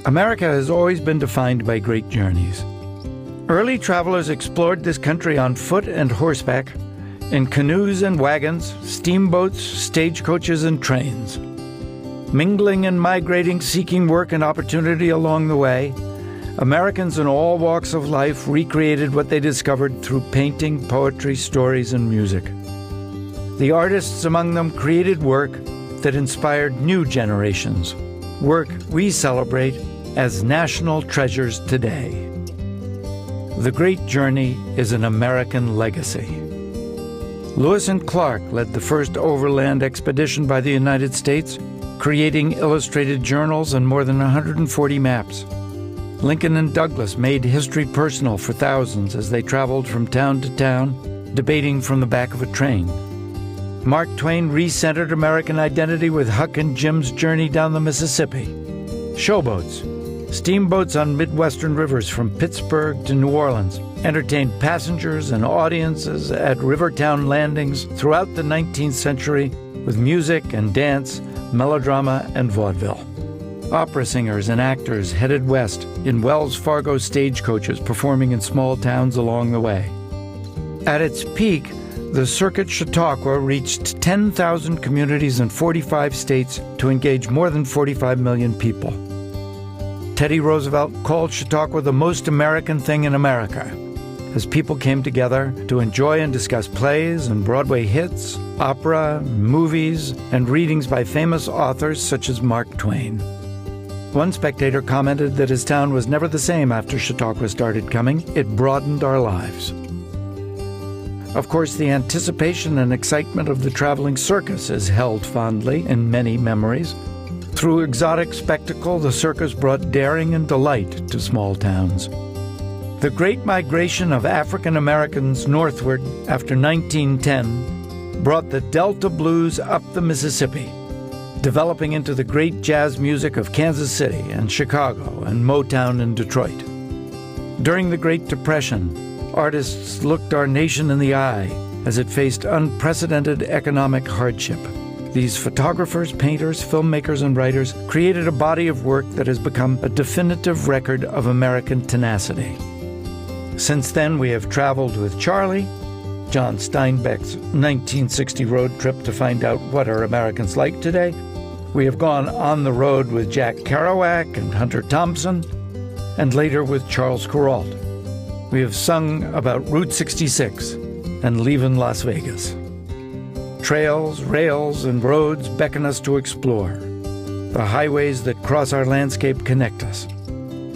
America has always been defined by great journeys. Early travelers explored this country on foot and horseback, in canoes and wagons, steamboats, stagecoaches, and trains. Mingling and migrating, seeking work and opportunity along the way, Americans in all walks of life recreated what they discovered through painting, poetry, stories, and music. The artists among them created work that inspired new generations, work we celebrate as national treasures today. The Great Journey is an American legacy. Lewis and Clark led the first overland expedition by the United States, creating illustrated journals and more than 140 maps. Lincoln and Douglas made history personal for thousands as they traveled from town to town, debating from the back of a train. Mark Twain re-centered American identity with Huck and Jim's journey down the Mississippi. Showboats, steamboats on Midwestern rivers from Pittsburgh to New Orleans, entertained passengers and audiences at rivertown landings throughout the 19th century with music and dance, melodrama, and vaudeville. Opera singers and actors headed west in Wells Fargo stagecoaches, performing in small towns along the way. At its peak, the Circuit Chautauqua reached 10,000 communities in 45 states to engage more than 45 million people. Teddy Roosevelt called Chautauqua the most American thing in America, as people came together to enjoy and discuss plays and Broadway hits, opera, movies, and readings by famous authors such as Mark Twain. One spectator commented that his town was never the same after Chautauqua started coming. It broadened our lives. Of course, the anticipation and excitement of the traveling circus is held fondly in many memories. Through exotic spectacle, the circus brought daring and delight to small towns. The Great Migration of African Americans northward after 1910 brought the Delta blues up the Mississippi, developing into the great jazz music of Kansas City and Chicago and Motown in Detroit. During the Great Depression, artists looked our nation in the eye as it faced unprecedented economic hardship. These photographers, painters, filmmakers, and writers created a body of work that has become a definitive record of American tenacity. Since then, we have traveled with Charlie, John Steinbeck's 1960 road trip to find out what are Americans like today. We have gone on the road with Jack Kerouac and Hunter Thompson, and later with Charles Kuralt. We have sung about Route 66 and leaving Las Vegas. Trails, rails, and roads beckon us to explore. The highways that cross our landscape connect us.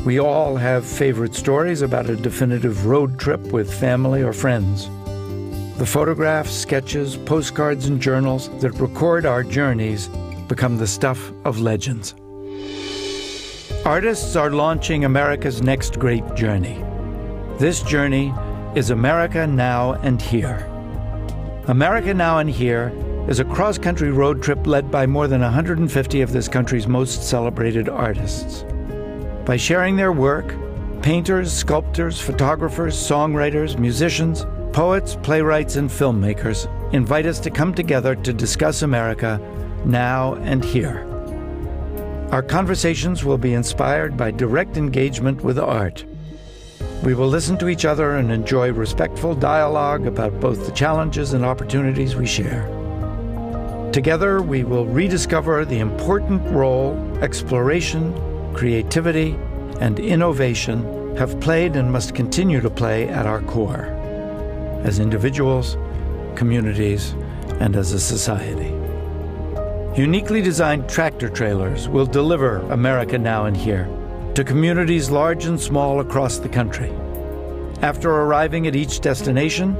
We all have favorite stories about a definitive road trip with family or friends. The photographs, sketches, postcards, and journals that record our journeys become the stuff of legends. Artists are launching America's next great journey. This journey is America Now and Here. America Now and Here is a cross-country road trip led by more than 150 of this country's most celebrated artists. By sharing their work, painters, sculptors, photographers, songwriters, musicians, poets, playwrights, and filmmakers invite us to come together to discuss America now and here. Our conversations will be inspired by direct engagement with art. We will listen to each other and enjoy respectful dialogue about both the challenges and opportunities we share. Together, we will rediscover the important role exploration, creativity, and innovation have played and must continue to play at our core, as individuals, communities, and as a society. Uniquely designed tractor trailers will deliver America Now and Here to communities large and small across the country. After arriving at each destination,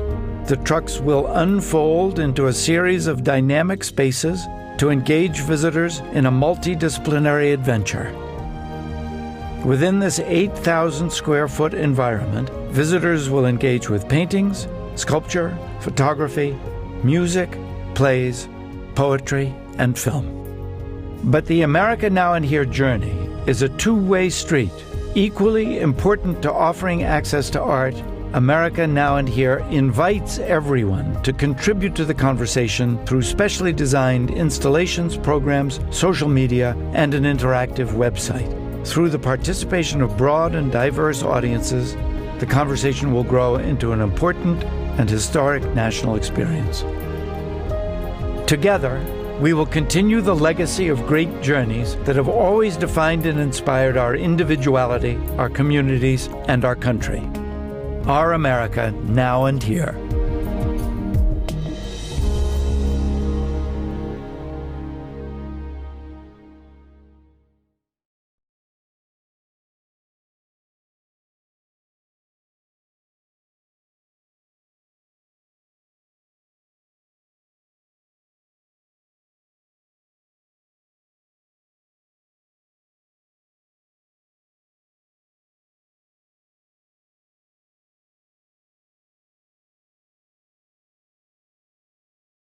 the trucks will unfold into a series of dynamic spaces to engage visitors in a multidisciplinary adventure. Within this 8,000 square foot environment, visitors will engage with paintings, sculpture, photography, music, plays, poetry, and film. But the America Now and Here journey is a two-way street. Equally important to offering access to art, America Now and Here invites everyone to contribute to the conversation through specially designed installations, programs, social media, and an interactive website. Through the participation of broad and diverse audiences, the conversation will grow into an important and historic national experience. Together, we will continue the legacy of great journeys that have always defined and inspired our individuality, our communities, and our country. Our America, now and here.